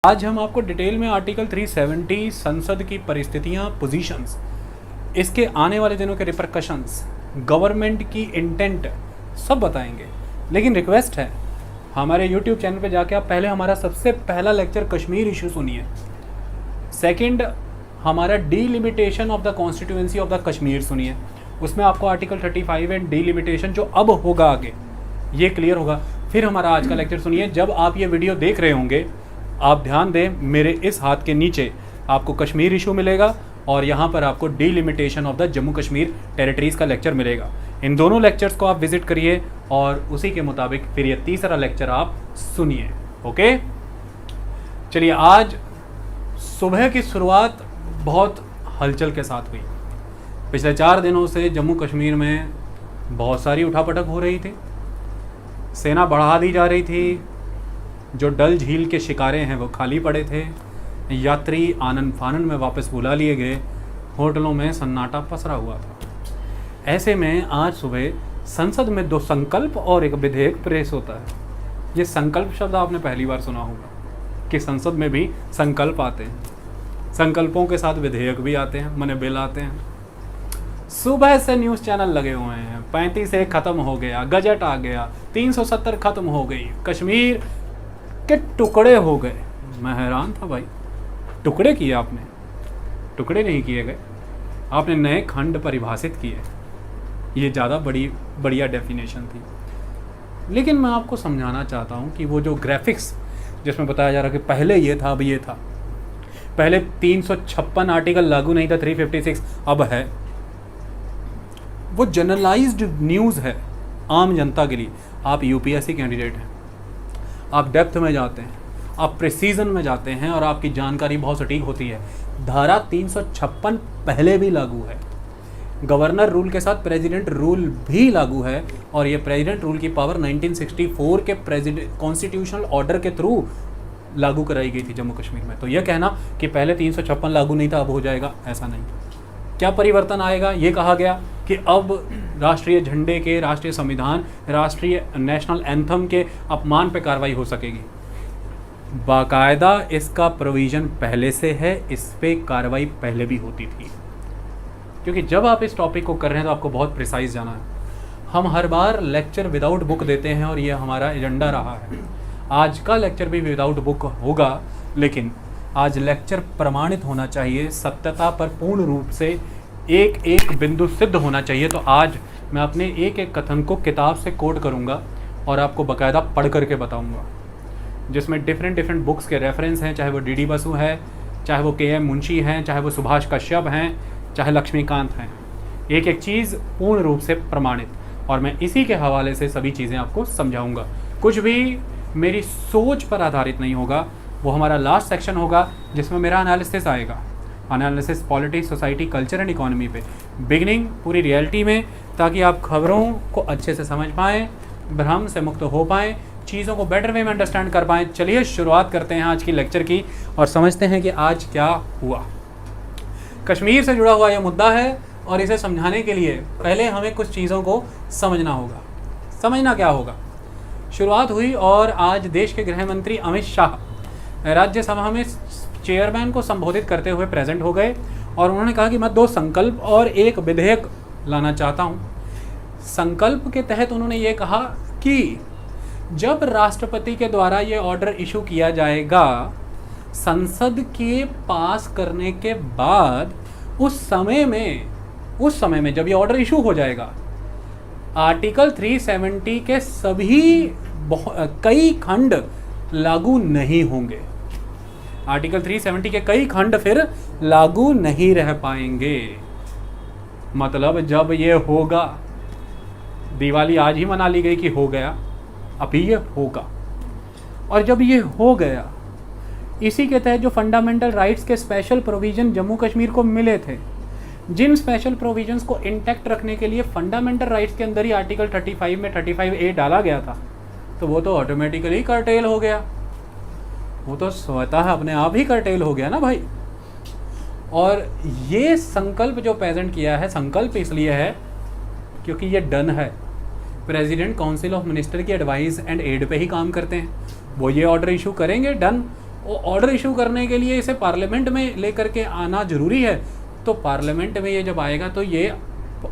आज हम आपको डिटेल में आर्टिकल 370 संसद की परिस्थितियां, पोजीशंस, इसके आने वाले दिनों के रिपरकशंस, गवर्नमेंट की इंटेंट सब बताएंगे। लेकिन रिक्वेस्ट है, हमारे यूट्यूब चैनल पे जाके आप पहले हमारा सबसे पहला लेक्चर कश्मीर इशू सुनिए। सेकंड, हमारा delimitation of the constituency of the Kashmir सुनिए। उसमें आपको आर्टिकल 35 एंड डीलिमिटेशन जो अब होगा आगे ये क्लियर होगा। फिर हमारा आज का लेक्चर सुनिए। जब आप ये वीडियो देख रहे होंगे आप ध्यान दें, मेरे इस हाथ के नीचे आपको कश्मीर इशू मिलेगा और यहाँ पर आपको delimitation of the Jammu Kashmir territories का लेक्चर मिलेगा। इन दोनों लेक्चर्स को आप विजिट करिए और उसी के मुताबिक फिर ये तीसरा लेक्चर आप सुनिए। ओके, चलिए। आज सुबह की शुरुआत बहुत हलचल के साथ हुई। पिछले 4 दिनों से जम्मू कश्मीर में बहुत सारी उठापटक हो रही थी, सेना बढ़ा दी जा रही थी, जो डल झील के शिकारे हैं वो खाली पड़े थे, यात्री आनन फानन में वापस बुला लिए गए, होटलों में सन्नाटा पसरा हुआ था। ऐसे में आज सुबह संसद में 2 संकल्प और एक विधेयक पेश होता है। ये संकल्प शब्द आपने पहली बार सुना होगा कि संसद में भी संकल्प आते हैं, संकल्पों के साथ विधेयक भी आते हैं, मने बिल आते हैं। सुबह से न्यूज़ चैनल लगे हुए हैं, 35 एक ख़त्म हो गया, गजट आ गया, 370 ख़त्म हो गई, कश्मीर के टुकड़े हो गए। मैं हैरान था भाई, टुकड़े किए आपने? टुकड़े नहीं किए गए, आपने नए खंड परिभाषित किए। ये ज़्यादा बढ़िया डेफिनेशन थी। लेकिन मैं आपको समझाना चाहता हूँ कि वो जो ग्राफिक्स जिसमें बताया जा रहा कि पहले ये था अब ये था, पहले 356 आर्टिकल लागू नहीं था, 356 अब है, वो जनरलाइज्ड न्यूज़ है आम जनता के लिए। आप यूपीएससी कैंडिडेट हैं, आप डेप्थ में जाते हैं, आप प्रिसीजन में जाते हैं और आपकी जानकारी बहुत सटीक होती है। धारा 356 पहले भी लागू है, गवर्नर रूल के साथ प्रेसिडेंट रूल भी लागू है, और ये प्रेसिडेंट रूल की पावर 1964 के प्रेसिडेंट कॉन्स्टिट्यूशनल ऑर्डर के थ्रू लागू कराई गई थी जम्मू कश्मीर में। तो यह कहना कि पहले 356 लागू नहीं था अब हो जाएगा, ऐसा नहीं। क्या परिवर्तन आएगा? ये कहा गया कि अब राष्ट्रीय झंडे के, राष्ट्रीय संविधान, राष्ट्रीय नेशनल एंथम के अपमान पे कार्रवाई हो सकेगी। बाकायदा इसका प्रोविज़न पहले से है, इस पे कार्रवाई पहले भी होती थी। क्योंकि जब आप इस टॉपिक को कर रहे हैं तो आपको बहुत प्रिसाइज जाना है। हम हर बार लेक्चर विदाउट बुक देते हैं और ये हमारा एजेंडा रहा है। आज का लेक्चर भी विदाउट बुक होगा, लेकिन आज लेक्चर प्रमाणित होना चाहिए, सत्यता पर पूर्ण रूप से एक एक बिंदु सिद्ध होना चाहिए। तो आज मैं अपने एक एक कथन को किताब से कोट करूंगा और आपको बाकायदा पढ़ करके बताऊंगा, जिसमें डिफरेंट बुक्स के रेफरेंस हैं, चाहे वो डी बसु है, चाहे वो के एम मुंशी हैं, चाहे वो सुभाष कश्यप हैं, चाहे लक्ष्मीकांत हैं। एक एक चीज़ पूर्ण रूप से प्रमाणित, और मैं इसी के हवाले से सभी चीज़ें आपको समझाऊँगा। कुछ भी मेरी सोच पर आधारित नहीं होगा। वो हमारा लास्ट सेक्शन होगा जिसमें मेरा एनालिसिस आएगा, analysis politics, society, culture and economy पे, बिगनिंग पूरी रियलिटी में, ताकि आप खबरों को अच्छे से समझ पाएँ, भ्रम से मुक्त हो पाएँ, चीज़ों को बेटर वे में अंडरस्टैंड कर पाएँ। चलिए शुरुआत करते हैं आज की लेक्चर की और समझते हैं कि आज क्या हुआ। कश्मीर से जुड़ा हुआ यह मुद्दा है और इसे समझाने के लिए पहले हमें कुछ चीज़ों को समझना होगा। समझना क्या होगा? शुरुआत हुई और आज देश के गृह मंत्री अमित शाह राज्यसभा में चेयरमैन को संबोधित करते हुए प्रेजेंट हो गए और उन्होंने कहा कि मैं 2 संकल्प और एक विधेयक लाना चाहता हूं। संकल्प के तहत उन्होंने ये कहा कि जब राष्ट्रपति के द्वारा ये ऑर्डर इशू किया जाएगा, संसद के पास करने के बाद उस समय में जब ये ऑर्डर इशू हो जाएगा, आर्टिकल 370 के कई खंड लागू नहीं होंगे। आर्टिकल 370 के कई खंड फिर लागू नहीं रह पाएंगे। मतलब जब ये होगा, दिवाली आज ही मना ली गई कि हो गया, अभी ये होगा, और जब ये हो गया, इसी के तहत जो फंडामेंटल राइट्स के स्पेशल प्रोविज़न जम्मू कश्मीर को मिले थे, जिन स्पेशल प्रोविजंस को इंटैक्ट रखने के लिए फंडामेंटल राइट्स के अंदर ही आर्टिकल 35 में 35A डाला गया था, तो वो तो ऑटोमेटिकली कर्टेल हो गया। वो तो स्वतः अपने आप ही कर्टेल हो गया ना भाई। और ये संकल्प जो प्रेजेंट किया है, संकल्प इसलिए है क्योंकि ये डन है। प्रेसिडेंट काउंसिल ऑफ मिनिस्टर की एडवाइस एंड एड पे ही काम करते हैं, वो ये ऑर्डर इशू करेंगे, डन। वो ऑर्डर इशू करने के लिए इसे पार्लियामेंट में लेकर के आना जरूरी है। तो पार्लियामेंट में ये जब आएगा तो ये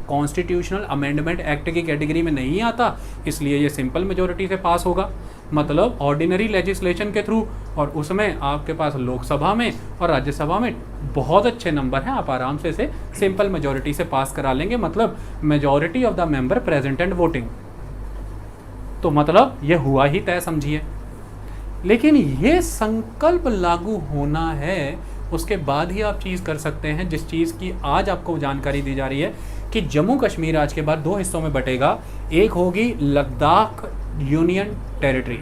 कॉन्स्टिट्यूशनल अमेंडमेंट एक्ट की कैटेगरी में नहीं आता, इसलिए ये सिंपल मेजोरिटी से पास होगा, मतलब ऑर्डिनरी लेजिस्लेशन के थ्रू। और उसमें आपके पास लोकसभा में और राज्यसभा में बहुत अच्छे नंबर हैं, आप आराम से इसे सिंपल मेजोरिटी से पास करा लेंगे, मतलब majority of the member present and voting. तो मतलब ये हुआ ही तय समझिए। लेकिन ये संकल्प लागू होना है, उसके बाद ही आप चीज़ कर सकते हैं, जिस चीज़ की आज आपको जानकारी दी जा रही है कि जम्मू कश्मीर आज के बाद 2 हिस्सों में बटेगा। एक होगी लद्दाख यूनियन टेरिटरी,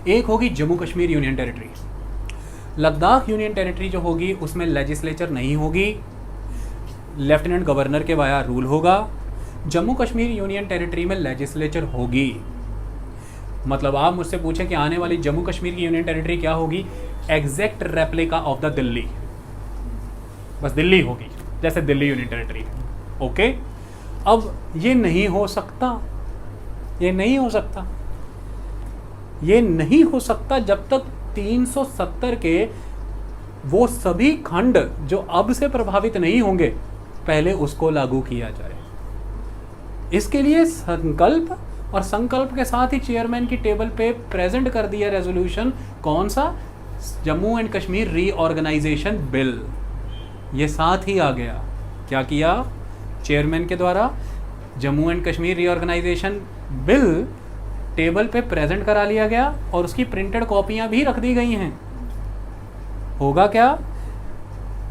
एक होगी Jammu Kashmir union territory. Ladakh union territory जो होगी उसमें लेजिस्लेचर नहीं होगी, लेफ्टिनेंट गवर्नर के वाया रूल होगा। जम्मू कश्मीर यूनियन टेरिटरी में लेजिस्लेचर होगी। मतलब आप मुझसे पूछें कि आने वाली जम्मू कश्मीर की यूनियन टेरिटरी क्या होगी, exact replica of the Delhi, बस दिल्ली होगी जैसे दिल्ली यूनियन टेरिटरी। ओके, अब ये नहीं हो सकता, ये नहीं हो सकता, ये नहीं हो सकता जब तक 370 के वो सभी खंड जो अब से प्रभावित नहीं होंगे पहले उसको लागू किया जाए। इसके लिए संकल्प, और संकल्प के साथ ही चेयरमैन की टेबल पे प्रेजेंट कर दिया रेजोल्यूशन, कौन सा, Jammu and Kashmir reorganisation bill, ये साथ ही आ गया। क्या किया चेयरमैन के द्वारा, Jammu and Kashmir reorganisation bill table पे प्रेजेंट करा लिया गया और उसकी प्रिंटेड कॉपियां भी रख दी गई हैं। होगा क्या,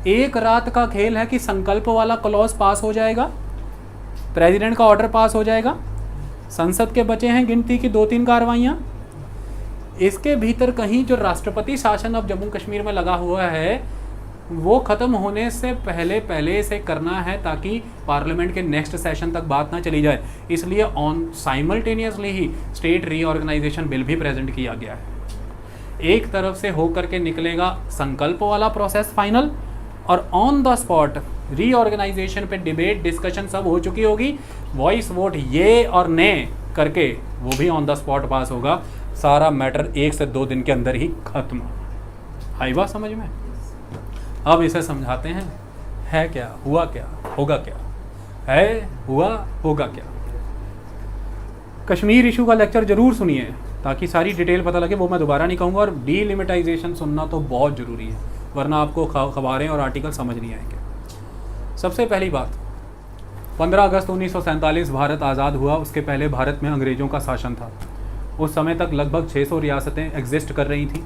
एक रात का खेल है कि संकल्प वाला क्लॉज पास हो जाएगा, प्रेसिडेंट का ऑर्डर पास हो जाएगा, संसद के बचे हैं गिनती की 2-3 कार्रवाइयाँ, इसके भीतर कहीं जो राष्ट्रपति शासन अब जम्मू कश्मीर में लगा हुआ है वो ख़त्म होने से पहले इसे करना है ताकि पार्लियामेंट के नेक्स्ट सेशन तक बात ना चली जाए। इसलिए ऑन साइमल्टेनियसली ही स्टेट रीऑर्गेनाइजेशन बिल भी प्रेजेंट किया गया है। एक तरफ से होकर के निकलेगा संकल्प वाला प्रोसेस फाइनल, और ऑन द स्पॉट रीऑर्गेनाइजेशन पे डिबेट डिस्कशन सब हो चुकी होगी, वॉइस वोट ये और ने करके वो भी ऑन द स्पॉट पास होगा। सारा मैटर 1 से 2 दिन के अंदर ही खत्म। आई बात समझ में? अब इसे समझाते हैं, है क्या, हुआ क्या, होगा क्या, है, हुआ, होगा क्या। कश्मीर इशू का लेक्चर जरूर सुनिए ताकि सारी डिटेल पता लगे, वो मैं दोबारा नहीं कहूँगा। और डीलिमिटाइजेशन सुनना तो बहुत ज़रूरी है, वरना आपको खबरें और आर्टिकल समझ नहीं आएंगे। सबसे पहली बात, 15 अगस्त 1947 भारत आज़ाद हुआ। उसके पहले भारत में अंग्रेज़ों का शासन था। उस समय तक लगभग 600 रियासतें एग्जिस्ट कर रही थीं।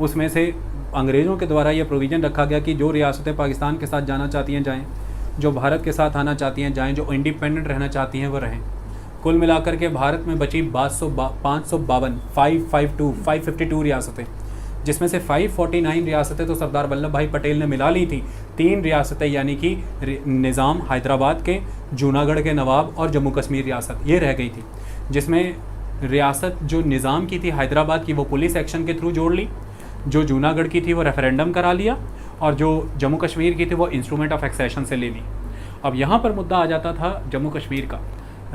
उसमें से अंग्रेज़ों के द्वारा यह प्रोविज़न रखा गया कि जो रियासतें पाकिस्तान के साथ जाना चाहती हैं जाएं, जो भारत के साथ आना चाहती हैं जाएं, जो इंडिपेंडेंट रहना चाहती हैं वो रहें। कुल मिलाकर के भारत में बची 552 रियासतें, जिसमें से 549 रियासतें तो सरदार वल्लभ भाई पटेल ने मिला ली थी। 3 रियासतें यानी कि निज़ाम हैदराबाद के, जूनागढ़ के नवाब और जम्मू कश्मीर रियासत, ये रह गई थी। जिसमें रियासत जो निज़ाम की थी हैदराबाद की, वो पुलिस एक्शन के थ्रू जोड़ ली, जो जूनागढ़ की थी वो रेफरेंडम करा लिया, और जो जम्मू कश्मीर की थी वो इंस्ट्रूमेंट ऑफ एक्सेशन से ले ली। अब यहाँ पर मुद्दा आ जाता था जम्मू कश्मीर का,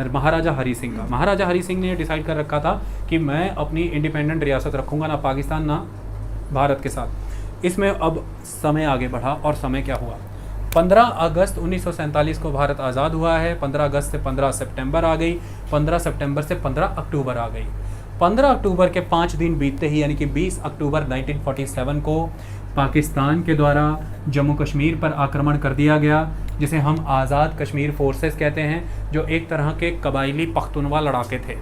महाराजा हरी सिंह का। महाराजा हरी सिंह ने डिसाइड कर रखा था कि मैं अपनी इंडिपेंडेंट रियासत रखूँगा, ना पाकिस्तान ना भारत के साथ। इसमें अब समय आगे बढ़ा, और समय क्या हुआ, 15 अगस्त 1947 को भारत आज़ाद हुआ है। 15 अगस्त से 15 सितंबर आ गई, 15 सितंबर से 15 अक्टूबर आ गई। 15 अक्टूबर के 5 दिन बीतते ही यानी कि 20 अक्टूबर 1947 को पाकिस्तान के द्वारा जम्मू कश्मीर पर आक्रमण कर दिया गया, जिसे हम आज़ाद कश्मीर फोर्सेस कहते हैं, जो एक तरह के कबायली पख्तूनवा लड़ाके थे।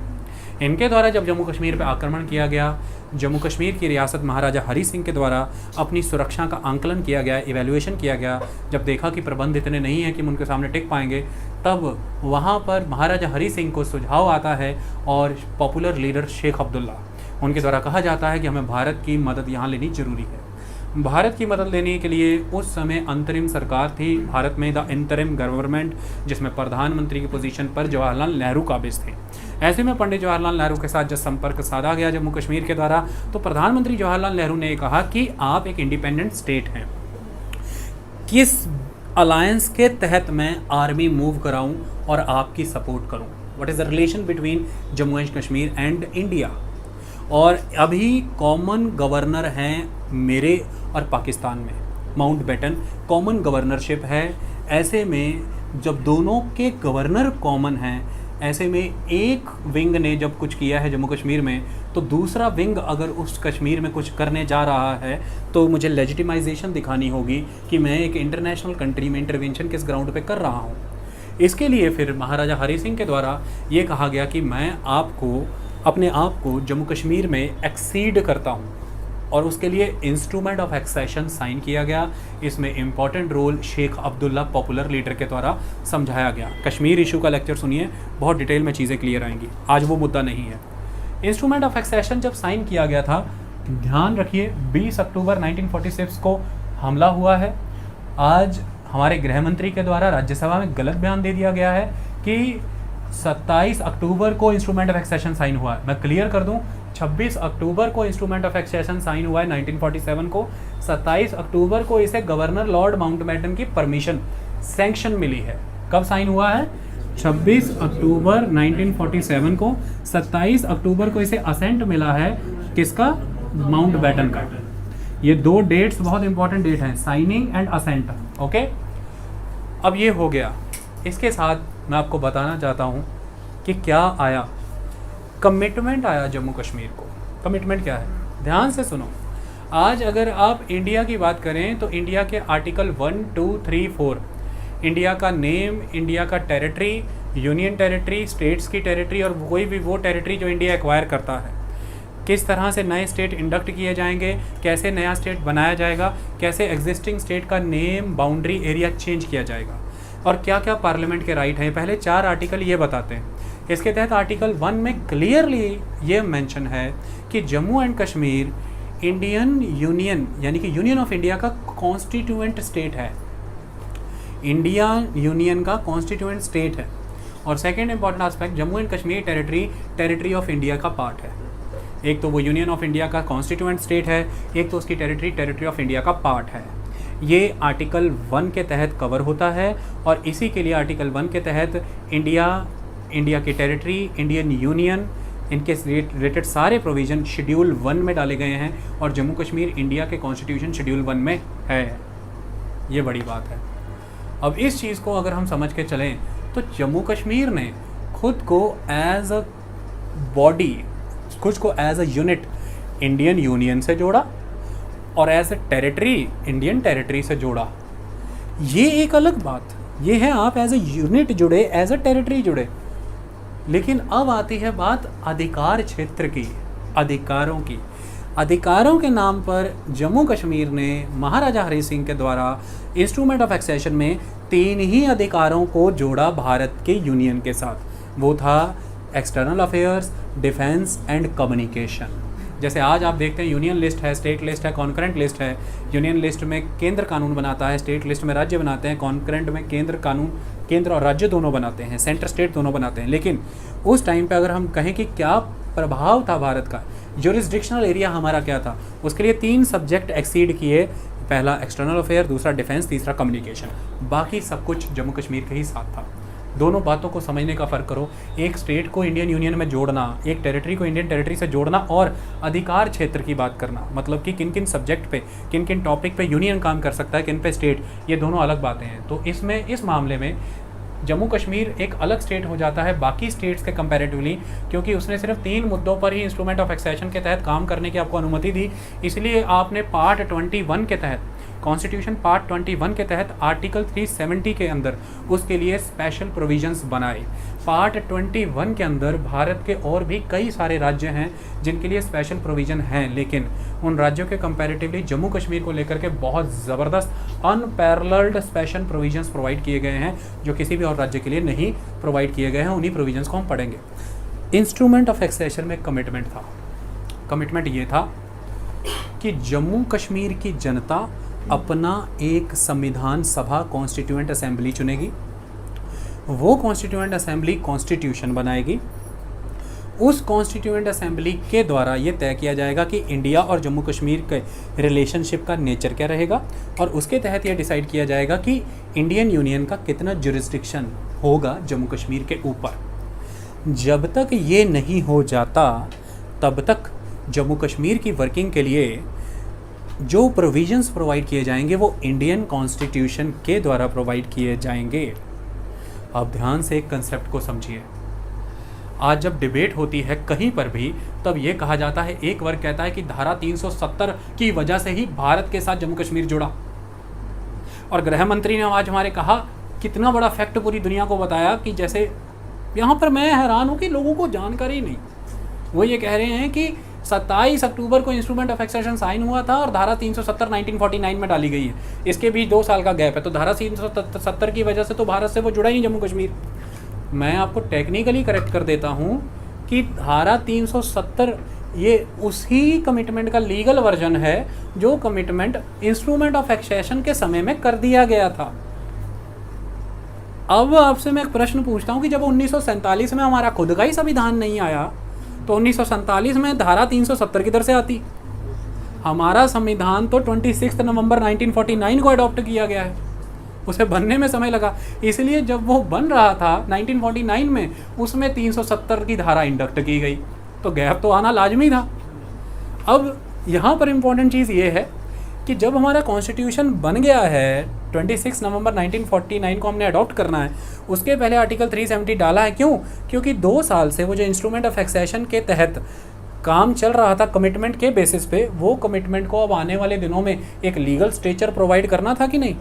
इनके द्वारा जब जम्मू कश्मीर पर आक्रमण किया गया, जम्मू कश्मीर की रियासत महाराजा हरी सिंह के द्वारा अपनी सुरक्षा का आंकलन किया गया, इवैल्यूएशन किया गया। जब देखा कि प्रबंध इतने नहीं हैं कि उनके सामने टिक पाएंगे, तब वहाँ पर महाराजा हरी सिंह को सुझाव आता है, और पॉपुलर लीडर शेख अब्दुल्ला, उनके द्वारा कहा जाता है कि हमें भारत की मदद यहाँ लेनी जरूरी है। भारत की मदद लेने के लिए उस समय अंतरिम सरकार थी भारत में, द इंटरिम गवर्नमेंट, जिसमें प्रधानमंत्री की पोजीशन पर जवाहरलाल नेहरू काबिज थे। ऐसे में पंडित जवाहरलाल नेहरू के साथ जब संपर्क साधा गया जम्मू कश्मीर के द्वारा, तो प्रधानमंत्री जवाहरलाल नेहरू ने कहा कि आप एक इंडिपेंडेंट स्टेट हैं, किस अलायंस के तहत मैं आर्मी मूव कराऊं और आपकी सपोर्ट करूं, what is the relation between Jammu and Kashmir and India. और अभी कॉमन गवर्नर हैं मेरे और पाकिस्तान में, माउंटबेटन कॉमन गवर्नरशिप है। ऐसे में जब दोनों के गवर्नर कॉमन हैं, ऐसे में एक विंग ने जब कुछ किया है जम्मू कश्मीर में, तो दूसरा विंग अगर उस कश्मीर में कुछ करने जा रहा है तो मुझे लेजिटिमाइजेशन दिखानी होगी कि मैं एक इंटरनेशनल कंट्री में इंटरवेंशन किस ग्राउंड पे कर रहा हूँ। इसके लिए फिर महाराजा हरि सिंह के द्वारा ये कहा गया कि मैं आपको अपने आप को जम्मू कश्मीर में एक्सीड करता हूँ, और उसके लिए इंस्ट्रूमेंट ऑफ एक्सेशन साइन किया गया। इसमें important role Sheikh Abdullah popular leader के द्वारा समझाया गया। कश्मीर इशू का लेक्चर सुनिए, बहुत डिटेल में चीज़ें क्लियर आएंगी, आज वो मुद्दा नहीं है। इंस्ट्रूमेंट ऑफ एक्सेशन जब साइन किया गया था, ध्यान रखिए 20 अक्टूबर 1946 को हमला हुआ है। आज हमारे गृह मंत्री के द्वारा राज्यसभा में गलत बयान दे दिया गया है कि 27 अक्टूबर को इंस्ट्रूमेंट ऑफ एक्सेशन साइन हुआ है। मैं क्लियर कर दूं, 26 अक्टूबर को इंस्ट्रूमेंट ऑफ एक्सेशन साइन हुआ है 1947 को। 27 अक्टूबर को इसे गवर्नर लॉर्ड माउंटबेटन की परमिशन सैंक्शन मिली है। कब साइन हुआ है? 26 अक्टूबर 1947 को। 27 अक्टूबर को इसे असेंट मिला है, किसका? माउंटबेटन का। ये दो डेट्स बहुत इंपॉर्टेंट डेट हैं, साइनिंग एंड असेंट। ओके, अब ये हो गया। इसके साथ मैं आपको बताना चाहता हूँ कि क्या आया, कमिटमेंट आया जम्मू कश्मीर को। कमिटमेंट क्या है? ध्यान से सुनो। आज अगर आप इंडिया की बात करें तो इंडिया के आर्टिकल 1, 2, 3, 4, इंडिया का नेम, इंडिया का टेरिटरी, यूनियन टेरिटरी, स्टेट्स की टेरिटरी और कोई भी वो टेरिटरी जो इंडिया एक्वायर करता है, किस तरह से नए स्टेट इंडक्ट किए जाएंगे, कैसे नया स्टेट बनाया जाएगा, कैसे एग्जिस्टिंग स्टेट का नेम, बाउंड्री, एरिया चेंज किया जाएगा, और क्या क्या पार्लियामेंट के राइट हैं। पहले 4 आर्टिकल ये बताते हैं। इसके तहत आर्टिकल 1 में क्लियरली ये मेंशन है कि Jammu and Kashmir Indian union यानी कि यूनियन ऑफ इंडिया का कॉन्स्टिट्यूएंट स्टेट है। इंडिया यूनियन का कॉन्स्टिट्यूएंट स्टेट है। और second important aspect, Jammu and Kashmir territory of India का पार्ट है। एक तो वो यूनियन ऑफ इंडिया का कॉन्स्टिट्यूएंट स्टेट है, एक तो उसकी टेरिटरी ऑफ इंडिया का पार्ट है। ये आर्टिकल 1 के तहत कवर होता है, और इसी के लिए आर्टिकल 1 के तहत इंडिया की टेरिटरी, इंडियन यूनियन, इनके रिलेटेड सारे प्रोविज़न शेड्यूल 1 में डाले गए हैं, और जम्मू कश्मीर इंडिया के कॉन्स्टिट्यूशन शेड्यूल 1 में है। ये बड़ी बात है। अब इस चीज़ को अगर हम समझ के चलें तो जम्मू कश्मीर ने खुद को एज अ बॉडी, खुद को as a unit Indian union से जोड़ा, और as a territory Indian territory से जोड़ा। ये एक अलग बात, ये है आप एज अ यूनिट जुड़े, एज अ टेरिटरी जुड़े। लेकिन अब आती है बात अधिकार क्षेत्र की, अधिकारों की। अधिकारों के नाम पर जम्मू कश्मीर ने महाराजा हरि सिंह के द्वारा इंस्ट्रूमेंट ऑफ एक्सेशन में 3 ही अधिकारों को जोड़ा भारत के यूनियन के साथ। वो था external affairs, defence and communication. जैसे आज आप देखते हैं यूनियन लिस्ट है, स्टेट लिस्ट है, कॉन्करेंट लिस्ट है। यूनियन लिस्ट में केंद्र कानून बनाता है, स्टेट लिस्ट में राज्य बनाते हैं, कॉन्करेंट में केंद्र और राज्य दोनों बनाते हैं, सेंटर स्टेट दोनों बनाते हैं। लेकिन उस टाइम पे अगर हम कहें कि क्या प्रभाव था भारत का, ज्यूरिसडिक्शनल एरिया हमारा क्या था, उसके लिए 3 सब्जेक्ट एक्सीड किए। पहला एक्सटर्नल अफेयर, दूसरा डिफेंस, तीसरा कम्युनिकेशन। बाकी सब कुछ जम्मू कश्मीर के ही साथ था। दोनों बातों को समझने का फ़र्क करो। एक स्टेट को इंडियन यूनियन में जोड़ना, एक टेरिटरी को इंडियन टेरिटरी से जोड़ना, और अधिकार क्षेत्र की बात करना, मतलब कि किन किन सब्जेक्ट पे, किन किन टॉपिक पे यूनियन काम कर सकता है, किन पे स्टेट, ये दोनों अलग बातें हैं। तो इसमें, इस मामले में जम्मू कश्मीर एक अलग स्टेट हो जाता है बाकी स्टेट्स के कंपैरेटिवली, क्योंकि उसने सिर्फ 3 मुद्दों पर ही इंस्ट्रूमेंट ऑफ एक्सेशन के तहत काम करने की आपको अनुमति दी। इसलिए आपने पार्ट 21 के तहत, कॉन्स्टिट्यूशन पार्ट 21 के तहत आर्टिकल 370 के अंदर उसके लिए स्पेशल प्रोविजंस बनाए। पार्ट 21 के अंदर भारत के और भी कई सारे राज्य हैं जिनके लिए स्पेशल प्रोविज़न हैं, लेकिन उन राज्यों के कंपैरेटिवली जम्मू कश्मीर को लेकर के बहुत ज़बरदस्त अनपैरेलल्ड स्पेशल प्रोविजंस प्रोवाइड किए गए हैं, जो किसी भी और राज्य के लिए नहीं प्रोवाइड किए गए हैं। उन्हीं प्रोविजंस को हम पढ़ेंगे। इंस्ट्रूमेंट ऑफ एक्सेशन में कमिटमेंट था। कमिटमेंट ये था कि जम्मू कश्मीर की जनता अपना एक संविधान सभा, कॉन्स्टिट्यूएंट असेंबली चुनेगी। वो कॉन्स्टिट्यूएंट असेंबली कॉन्स्टिट्यूशन बनाएगी। उस कॉन्स्टिट्यूएंट असेंबली के द्वारा ये तय किया जाएगा कि इंडिया और जम्मू कश्मीर के रिलेशनशिप का नेचर क्या रहेगा, और उसके तहत ये डिसाइड किया जाएगा कि इंडियन यूनियन का कितना जुरिस्डिक्शन होगा जम्मू कश्मीर के ऊपर। जब तक ये नहीं हो जाता तब तक जम्मू कश्मीर की वर्किंग के लिए जो प्रोविजंस प्रोवाइड किए जाएंगे वो इंडियन कॉन्स्टिट्यूशन के द्वारा प्रोवाइड किए जाएंगे। आप ध्यान से एक कंसेप्ट को समझिए। आज जब डिबेट होती है कहीं पर भी, तब ये कहा जाता है, एक वर्ग कहता है कि धारा 370 की वजह से ही भारत के साथ जम्मू कश्मीर जुड़ा। और गृह मंत्री ने आज हमारे कहा, कितना बड़ा फैक्ट पूरी दुनिया को बताया कि जैसे यहाँ पर मैं हैरान हूँ कि लोगों को जानकारी नहीं। वो ये कह रहे हैं कि 27 अक्टूबर को इंस्ट्रूमेंट ऑफ एक्सेशन साइन हुआ था और धारा 370 1949 में डाली गई है। इसके बीच 2 साल का गैप है, तो धारा 370 की वजह से तो भारत से वो जुड़ा ही नहीं जम्मू कश्मीर। मैं आपको टेक्निकली करेक्ट कर देता हूँ कि धारा 370 ये उसी कमिटमेंट का लीगल वर्जन है जो कमिटमेंट इंस्ट्रूमेंट ऑफ एक्सेशन के समय में कर दिया गया था। अब आपसे मैं एक प्रश्न पूछता हूँ कि जब 1947 में हमारा खुद का ही संविधान नहीं आया, तो 1947 में धारा 370 किधर से आती? हमारा संविधान तो 26 नवंबर 1949 को अडॉप्ट किया गया है, उसे बनने में समय लगा। इसलिए जब वो बन रहा था 1949 में, उसमें 370 की धारा इंडक्ट की गई, तो गैप तो आना लाजमी था। अब यहाँ पर इम्पोर्टेंट चीज़ ये है कि जब हमारा कॉन्स्टिट्यूशन बन गया है, 26 नवंबर 1949 को हमने अडॉप्ट करना है, उसके पहले आर्टिकल 370 डाला है। क्यों? क्योंकि 2 साल से वो जो इंस्ट्रूमेंट ऑफ एक्सेशन के तहत काम चल रहा था कमिटमेंट के बेसिस पे, वो कमिटमेंट को अब आने वाले दिनों में एक लीगल स्ट्रक्चर प्रोवाइड करना था कि नहीं?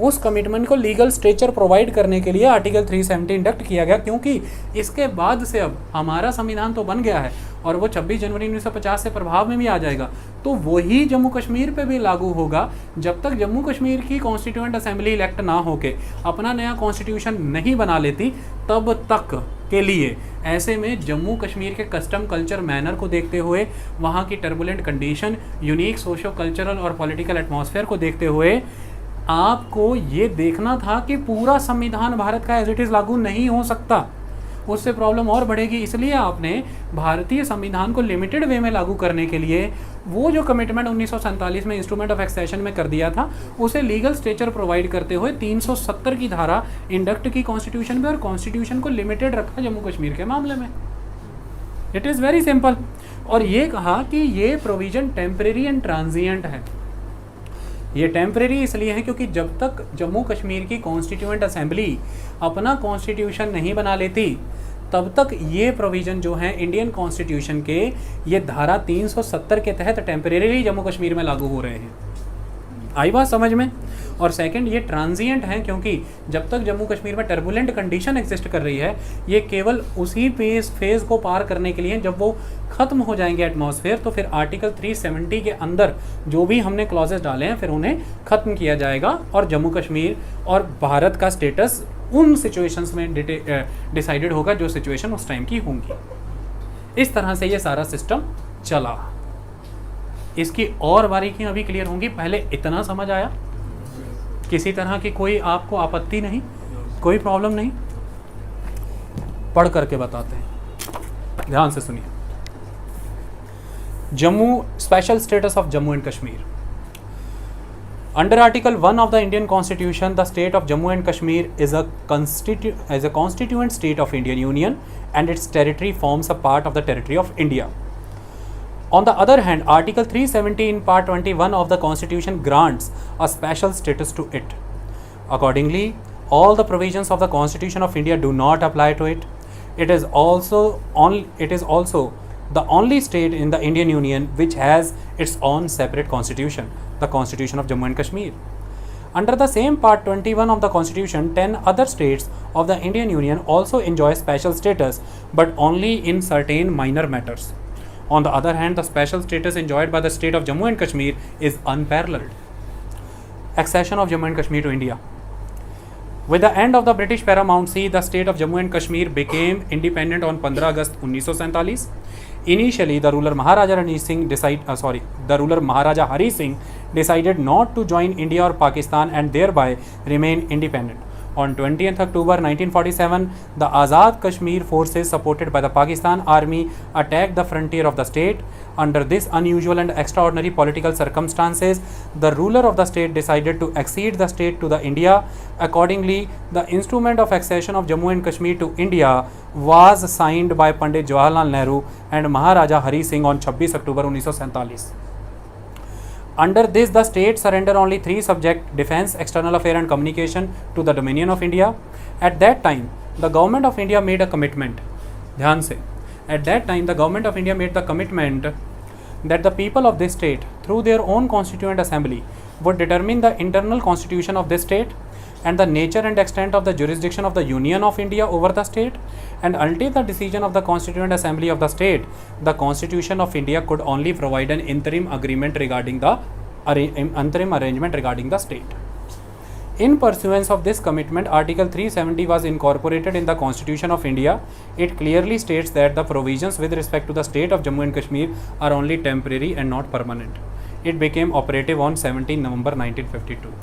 उस कमिटमेंट को लीगल स्ट्रक्चर प्रोवाइड करने के लिए आर्टिकल 370 इंडक्ट किया गया, क्योंकि इसके बाद से अब हमारा संविधान तो बन गया है और वो 26 जनवरी 1950 से प्रभाव में भी आ जाएगा, तो वही जम्मू कश्मीर पे भी लागू होगा। जब तक जम्मू कश्मीर की कॉन्स्टिट्यूएंट असेंबली इलेक्ट ना होके अपना नया कॉन्स्टिट्यूशन नहीं बना लेती, तब तक के लिए ऐसे में जम्मू कश्मीर के कस्टम कल्चर मैनर को देखते हुए, वहाँ की turbulent condition, unique socio cultural और पॉलिटिकल एटमॉस्फेयर को देखते हुए आपको ये देखना था कि पूरा संविधान भारत का एज इट इज़ लागू नहीं हो सकता, उससे प्रॉब्लम और बढ़ेगी। इसलिए आपने भारतीय संविधान को लिमिटेड वे में लागू करने के लिए वो जो कमिटमेंट 1947 में इंस्ट्रूमेंट ऑफ एक्सेशन में कर दिया था, उसे लीगल स्ट्रक्चर प्रोवाइड करते हुए 370 की धारा इंडक्ट की कॉन्स्टिट्यूशन में और कॉन्स्टिट्यूशन को लिमिटेड रखा जम्मू कश्मीर के मामले में। It is very simple. और ये कहा कि ये प्रोविजन टेम्परेरी एंड ट्रांजिएंट है। ये टेम्परेरी इसलिए है क्योंकि जब तक जम्मू कश्मीर की कॉन्स्टिट्यूएंट असेंबली अपना कॉन्स्टिट्यूशन नहीं बना लेती, तब तक ये प्रोविज़न जो है इंडियन कॉन्स्टिट्यूशन के, ये धारा 370 के तहत टेम्परेरी जम्मू कश्मीर में लागू हो रहे हैं। आई बात समझ में? और सेकंड, ये ट्रांजिएंट हैं क्योंकि जब तक जम्मू कश्मीर में टर्बुलेंट कंडीशन एग्जिस्ट कर रही है, ये केवल उसी फेज़ को पार करने के लिए, जब वो ख़त्म हो जाएंगे एटमॉस्फेयर, तो फिर आर्टिकल 370 के अंदर जो भी हमने क्लॉजेस डाले हैं फिर उन्हें ख़त्म किया जाएगा और जम्मू कश्मीर और भारत का स्टेटस उन सिचुएशंस में डिसाइडेड होगा जो सिचुएशन उस टाइम की होंगी। इस तरह से ये सारा सिस्टम चला। इसकी और बारीकियाँ अभी क्लियर होंगी, पहले इतना समझ आया? किसी तरह की कोई आपको आपत्ति नहीं, कोई प्रॉब्लम नहीं? पढ़ करके बताते हैं, ध्यान से सुनिए। Jammu, special status of Jammu and Kashmir. Under Article 1 of the Indian Constitution, the state of Jammu and Kashmir is a constituent state of Indian Union, and its territory forms a part of the territory of India. On the other hand, Article 370 in Part 21 of the Constitution grants a special status to it. Accordingly, all the provisions of the Constitution of India do not apply to it. It is also the only state in the Indian Union which has its own separate constitution, the Constitution of Jammu and Kashmir. Under the same Part 21 of the Constitution, 10 other states of the Indian Union also enjoy special status, but only in certain minor matters. On the other hand, the special status enjoyed by the state of Jammu and Kashmir is unparalleled. Accession of Jammu and Kashmir to India. With the end of the British paramountcy, the state of Jammu and Kashmir became independent on 15 August 1947. Initially, the ruler Maharaja Hari Singh decided not to join India or Pakistan and thereby remain independent. On 20th October 1947, the Azad Kashmir forces supported by the Pakistan Army attacked the frontier of the state. Under this unusual and extraordinary political circumstances, the ruler of the state decided to accede the state to the India. Accordingly, the instrument of accession of Jammu and Kashmir to India was signed by Pandit Jawaharlal Nehru and Maharaja Hari Singh on 26 October 1947. Under this, the state surrendered only three subjects: defense, external affairs and communication to the Dominion of India. At that time, the government of India made a commitment. ध्यान से, at that time the government of India made the commitment that the people of this state, through their own constituent assembly, would determine the internal constitution of this state and the nature and extent of the jurisdiction of the Union of India over the state, and until the decision of the Constituent Assembly of the state, the Constitution of India could only provide an interim agreement regarding the interim arrangement regarding the state. In pursuance of this commitment, Article 370 was incorporated in the Constitution of India. It clearly states that the provisions with respect to the state of Jammu and Kashmir are only temporary and not permanent. It became operative on 17 November 1952.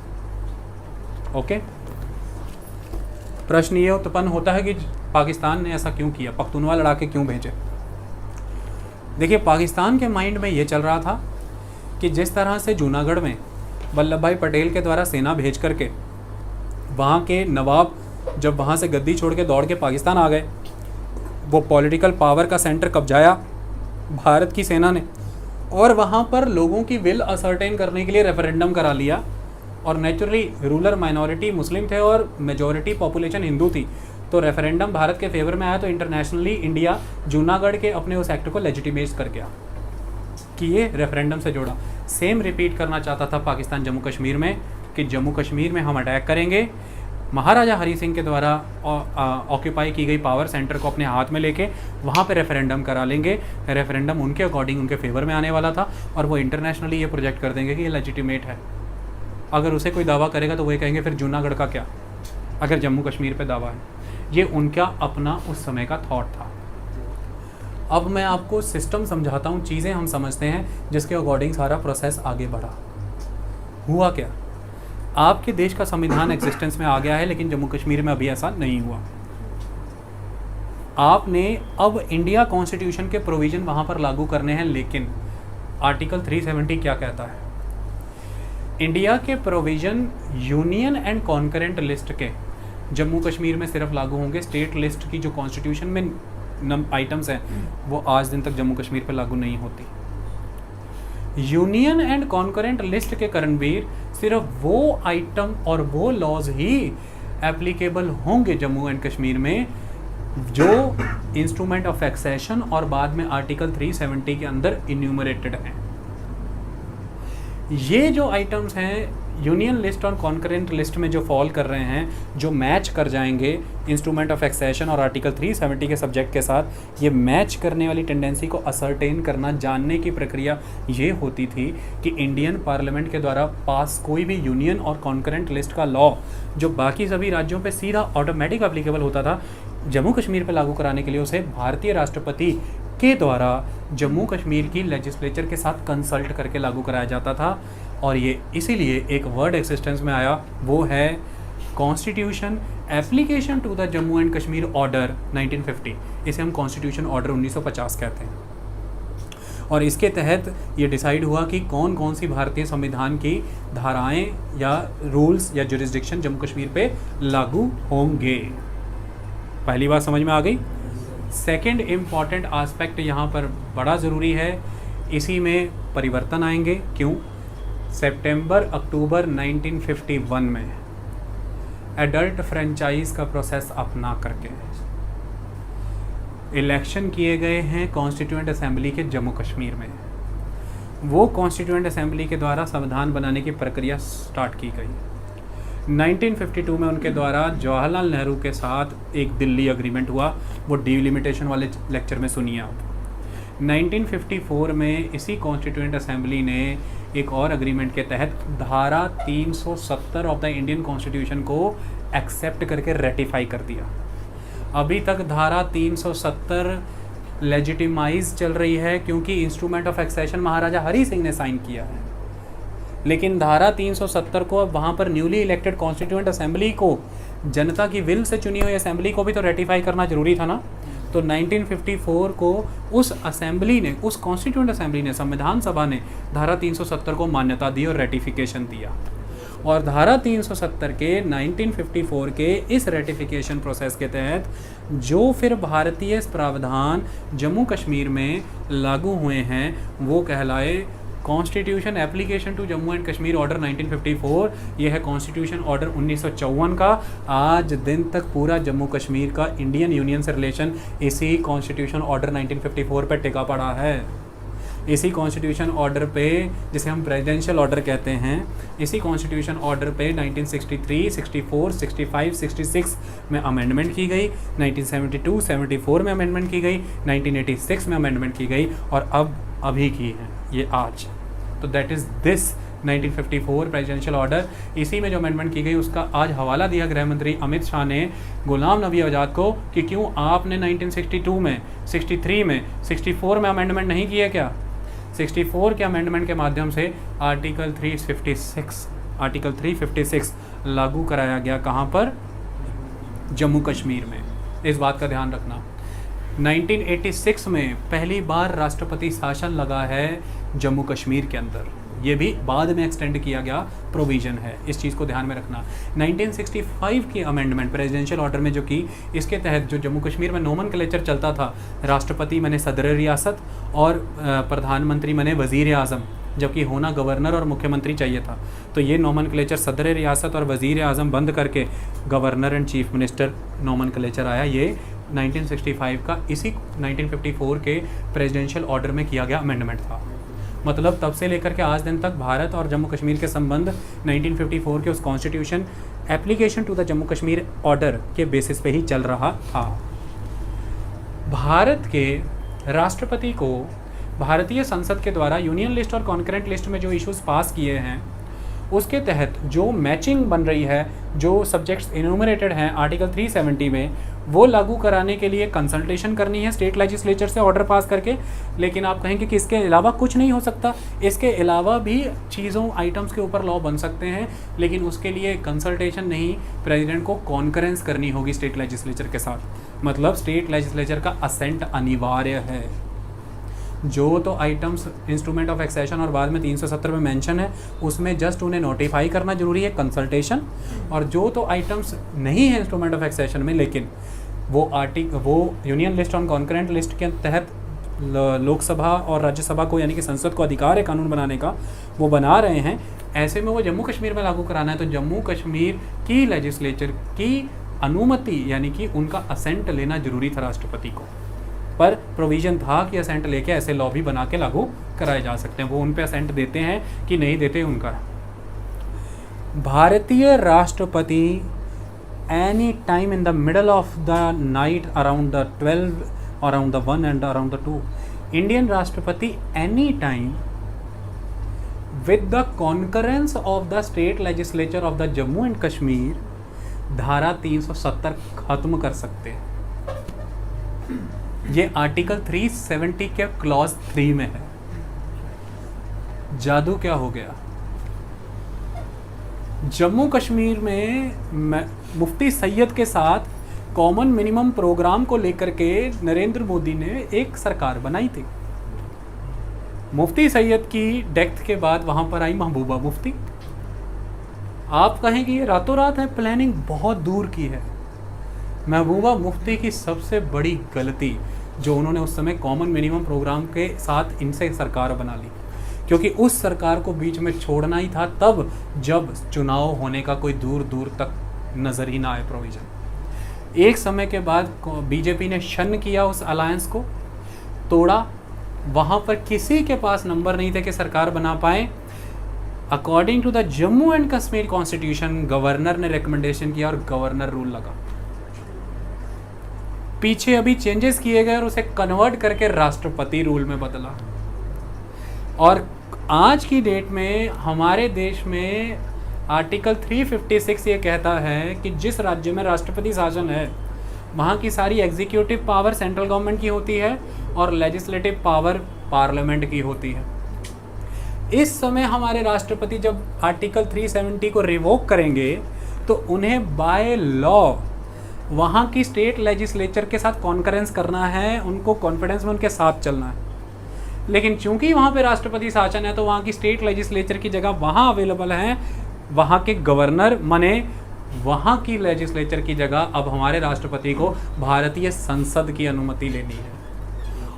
Okay प्रश्न ये उत्पन्न होता है कि पाकिस्तान ने ऐसा क्यों किया, पख्तूनवा लड़ा के क्यों भेजे। देखिए, पाकिस्तान के माइंड में ये चल रहा था कि जिस तरह से जूनागढ़ में वल्लभ भाई पटेल के द्वारा सेना भेज करके वहाँ के नवाब जब वहाँ से गद्दी छोड़ के दौड़ के पाकिस्तान आ गए, वो पॉलिटिकल पावर का सेंटर कब्जाया भारत की सेना ने, और वहाँ पर लोगों की विल असर्टेन करने के लिए रेफरेंडम करा लिया। और नेचुरली रूलर माइनॉरिटी मुस्लिम थे और मेजॉरिटी पॉपुलेशन हिंदू थी, तो रेफरेंडम भारत के फेवर में आया। तो इंटरनेशनली इंडिया जूनागढ़ के अपने उस एक्ट को लेजिटिमेट कर गया कि ये रेफरेंडम से जोड़ा। सेम रिपीट करना चाहता था पाकिस्तान जम्मू कश्मीर में कि जम्मू कश्मीर में हम अटैक करेंगे, महाराजा हरी सिंह के द्वारा ऑक्यूपाई की गई पावर सेंटर को अपने हाथ में लेके वहाँ पे रेफरेंडम करा लेंगे। रेफरेंडम उनके अकॉर्डिंग उनके फेवर में आने वाला था और वो इंटरनेशनली ये प्रोजेक्ट कर देंगे कि ये लेजिटिमेट है। अगर उसे कोई दावा करेगा तो वही कहेंगे फिर जूनागढ़ का क्या, अगर जम्मू कश्मीर पे दावा है। ये उनका अपना उस समय का थॉट था। अब मैं आपको सिस्टम समझाता हूँ, चीज़ें हम समझते हैं जिसके अकॉर्डिंग सारा प्रोसेस आगे बढ़ा। हुआ क्या, आपके देश का संविधान एग्जिस्टेंस में आ गया है, लेकिन जम्मू कश्मीर में अभी ऐसा नहीं हुआ। आपने अब इंडिया कॉन्स्टिट्यूशन के प्रोविज़न वहाँ पर लागू करने हैं, लेकिन आर्टिकल 370 क्या कहता है? इंडिया के provision union and concurrent list के जम्मू कश्मीर में सिर्फ लागू होंगे। स्टेट लिस्ट की जो कॉन्स्टिट्यूशन में आइटम्स हैं वो आज दिन तक जम्मू कश्मीर पर लागू नहीं होती। यूनियन एंड कॉन्करेंट लिस्ट के करणवीर सिर्फ वो आइटम और वो लॉज ही एप्लीकेबल होंगे जम्मू एंड कश्मीर में जो इंस्ट्रूमेंट ऑफ एक्सेशन और बाद में आर्टिकल 370 के अंदर इन्यूमरेटेड हैं। ये जो आइटम्स हैं यूनियन लिस्ट और कॉन्करेंट लिस्ट में जो फॉल कर रहे हैं, जो मैच कर जाएंगे इंस्ट्रूमेंट ऑफ एक्सेशन और आर्टिकल 370 के सब्जेक्ट के साथ, ये मैच करने वाली टेंडेंसी को असर्टेन करना, जानने की प्रक्रिया ये होती थी कि इंडियन पार्लियामेंट के द्वारा पास कोई भी यूनियन और कॉन्करेंट लिस्ट का लॉ जो बाकी सभी राज्यों पे सीधा ऑटोमेटिक एप्लीकेबल होता था, जम्मू कश्मीर पे लागू कराने के लिए उसे भारतीय राष्ट्रपति के द्वारा जम्मू कश्मीर की लेजिस्लेचर के साथ कंसल्ट करके लागू कराया जाता था। और ये इसीलिए एक वर्ड एक्सिस्टेंस में आया, वो है constitution application to the Jammu and Kashmir order 1950। इसे हम कॉन्स्टिट्यूशन ऑर्डर 1950 कहते हैं। और इसके तहत ये डिसाइड हुआ कि कौन कौन सी भारतीय संविधान की धाराएं या रूल्स या जुरिस्डिक्शन जम्मू कश्मीर पे लागू होंगे। पहली बात समझ में आ गई। सेकंड इम्पॉर्टेंट आस्पेक्ट यहाँ पर बड़ा ज़रूरी है, इसी में परिवर्तन आएंगे। क्यों? सितंबर अक्टूबर 1951 में एडल्ट फ्रेंचाइज का प्रोसेस अपना करके इलेक्शन किए गए हैं कॉन्स्टिट्यूएंट असेंबली के जम्मू कश्मीर में। वो कॉन्स्टिट्यूएंट असेंबली के द्वारा संविधान बनाने की प्रक्रिया स्टार्ट की गई। 1952 में उनके द्वारा जवाहरलाल नेहरू के साथ एक दिल्ली एग्रीमेंट हुआ, वो डिलिमिटेशन वाले लेक्चर में सुनिए आप। 1954 में इसी कॉन्स्टिट्यूएंट असेंबली ने एक और एग्रीमेंट के तहत धारा 370 ऑफ द इंडियन कॉन्स्टिट्यूशन को एक्सेप्ट करके रेटिफाई कर दिया। अभी तक धारा 370 लेजिटिमाइज चल रही है क्योंकि इंस्ट्रूमेंट ऑफ एक्सेशन महाराजा हरी सिंह ने साइन किया है, लेकिन धारा 370 को वहाँ पर न्यूली इलेक्टेड कॉन्स्टिट्यूएंट असेंबली को जनता की विल से चुनी हुई असेंबली को भी तो रेटिफाई करना जरूरी था ना। तो 1954 को उस असेंबली ने, उस कॉन्स्टिट्यूंट असेंबली ने, संविधान सभा ने धारा 370 को मान्यता दी और रेटिफिकेशन दिया। और धारा 370 के 1954 के इस रेटिफिकेशन प्रोसेस के तहत जो फिर भारतीय प्रावधान जम्मू कश्मीर में लागू हुए हैं वो कहलाए constitution application to Jammu and Kashmir order 1954। यह है कॉन्स्टिट्यूशन ऑर्डर 1954 का। आज दिन तक पूरा जम्मू कश्मीर का इंडियन यूनियन से रिलेशन इसी कॉन्स्टिट्यूशन ऑर्डर 1954 पे टिका पड़ा है। इसी कॉन्स्टिट्यूशन ऑर्डर पे, जिसे हम प्रेसिडेंशियल ऑर्डर कहते हैं, इसी कॉन्स्टिट्यूशन ऑर्डर पे 1963, 64, 65, 66 में अमेंडमेंट की गई, 1972, 74 में अमेंडमेंट की गई, 1986 में अमेंडमेंट की गई और अब अभी की है ये आज। तो that is this 1954 presidential order. इसी में जो अमेंडमेंट की गई उसका आज हवाला दिया गृह मंत्री अमित शाह ने गुलाम नबी आज़ाद को कि क्यों आपने 1962 में, 63 में, 64 में अमेंडमेंट नहीं किया क्या। 64 के अमेंडमेंट के माध्यम से आर्टिकल 356 लागू कराया गया। कहाँ पर? जम्मू कश्मीर में। इस बात का ध्यान रखना। 1986 में पहली बार राष्ट्रपति शासन लगा है जम्मू कश्मीर के अंदर। ये भी बाद में एक्सटेंड किया गया प्रोविज़न है, इस चीज़ को ध्यान में रखना। 1965 की अमेंडमेंट प्रेसिडेंशियल ऑर्डर में जो की, इसके तहत जो जम्मू कश्मीर में नोमेनक्लेचर चलता था, राष्ट्रपति मने सदर रियासत और प्रधानमंत्री मने वज़ीर आज़म, जबकि होना गवर्नर और मुख्यमंत्री चाहिए था। तो ये नोमेनक्लेचर सदर रियासत और वज़ीर आज़म बंद करके governor and chief minister nomenclature आया। ये 1965 का इसी 1954 के प्रेसिडेंशियल ऑर्डर में किया गया अमेंडमेंट था। मतलब तब से लेकर के आज दिन तक भारत और जम्मू कश्मीर के संबंध 1954 के उस constitution application to the Jammu Kashmir order के बेसिस पे ही चल रहा था। भारत के राष्ट्रपति को भारतीय संसद के द्वारा यूनियन लिस्ट और कॉन्करेंट लिस्ट में जो इश्यूज पास किए हैं उसके तहत जो मैचिंग बन रही है, जो सब्जेक्ट्स इन्यूमरेटेड हैं आर्टिकल 370 में, वो लागू कराने के लिए कंसल्टेशन करनी है स्टेट लेजिस्लेचर से ऑर्डर पास करके। लेकिन आप कहेंगे कि इसके अलावा कुछ नहीं हो सकता। इसके अलावा भी चीज़ों, आइटम्स के ऊपर लॉ बन सकते हैं, लेकिन उसके लिए कंसल्टेशन नहीं, प्रेसिडेंट को कॉन्करेंस करनी होगी स्टेट लेजिस्लेचर के साथ। मतलब स्टेट लेजिस्लेचर का असेंट अनिवार्य है। जो तो आइटम्स इंस्ट्रूमेंट ऑफ एक्सेशन और बाद में 370 में मेंशन है, उसमें जस्ट उन्हें नोटिफाई करना जरूरी है, कंसल्टेशन। और जो तो आइटम्स नहीं है इंस्ट्रूमेंट ऑफ एक्सेशन में, लेकिन वो यूनियन लिस्ट और कॉन्करेंट लिस्ट के तहत लोकसभा और राज्यसभा को, यानी कि संसद को अधिकार है कानून बनाने का, वो बना रहे हैं। ऐसे में वो जम्मू कश्मीर में लागू कराना है तो जम्मू कश्मीर की लेजिस्लेचर की अनुमति, यानी कि उनका असेंट लेना जरूरी था राष्ट्रपति को। पर प्रोविज़न था कि असेंट लेके ऐसे लॉ भी बना के लागू कराए जा सकते हैं। वो उन पे असेंट देते हैं कि नहीं देते, उनका। भारतीय राष्ट्रपति any time in the middle of the night around the 12, around the 1 and around the 2, Indian राष्ट्रपति any time with the concurrence of the state legislature of the Jammu and Kashmir धारा 370 खत्म कर सकते हैं। ये आर्टिकल 370 के क्लॉज 3 में है। जादू क्या हो गया? जम्मू कश्मीर में मुफ्ती सैयद के साथ कॉमन मिनिमम प्रोग्राम को लेकर के नरेंद्र मोदी ने एक सरकार बनाई थी। मुफ्ती सैयद की डेथ के बाद वहां पर आई महबूबा मुफ्ती। आप कहें कि ये रातों रात है, प्लानिंग बहुत दूर की है। महबूबा मुफ्ती की सबसे बड़ी गलती जो उन्होंने उस समय कॉमन मिनिमम प्रोग्राम के साथ इनसे सरकार बना ली, क्योंकि उस सरकार को बीच में छोड़ना ही था तब जब चुनाव होने का कोई दूर दूर तक नज़र ही ना आए प्रोविज़न। एक समय के बाद बीजेपी ने शन किया, उस अलायंस को तोड़ा। वहाँ पर किसी के पास नंबर नहीं थे कि सरकार बना पाए। According to the Jammu and Kashmir constitution governor ने रिकमेंडेशन किया और गवर्नर रूल लगा। पीछे अभी चेंजेस किए गए और उसे कन्वर्ट करके राष्ट्रपति रूल में बदला। और आज की डेट में हमारे देश में आर्टिकल 356 ये कहता है कि जिस राज्य में राष्ट्रपति शासन है वहाँ की सारी एग्जीक्यूटिव पावर सेंट्रल गवर्नमेंट की होती है और लेजिस्लेटिव पावर पार्लियामेंट की होती है। इस समय हमारे राष्ट्रपति जब आर्टिकल 370 को रिवोक करेंगे तो उन्हें बाय लॉ वहाँ की स्टेट लेजिस्लेचर के साथ कॉन्करेंस करना है, उनको कॉन्फिडेंस में उनके साथ चलना है। लेकिन चूंकि वहाँ पे राष्ट्रपति शासन है तो वहाँ की स्टेट लेजिस्लेचर की जगह वहाँ अवेलेबल है वहाँ के गवर्नर, माने वहाँ की लेजिस्लेचर की जगह अब हमारे राष्ट्रपति को भारतीय संसद की अनुमति लेनी है।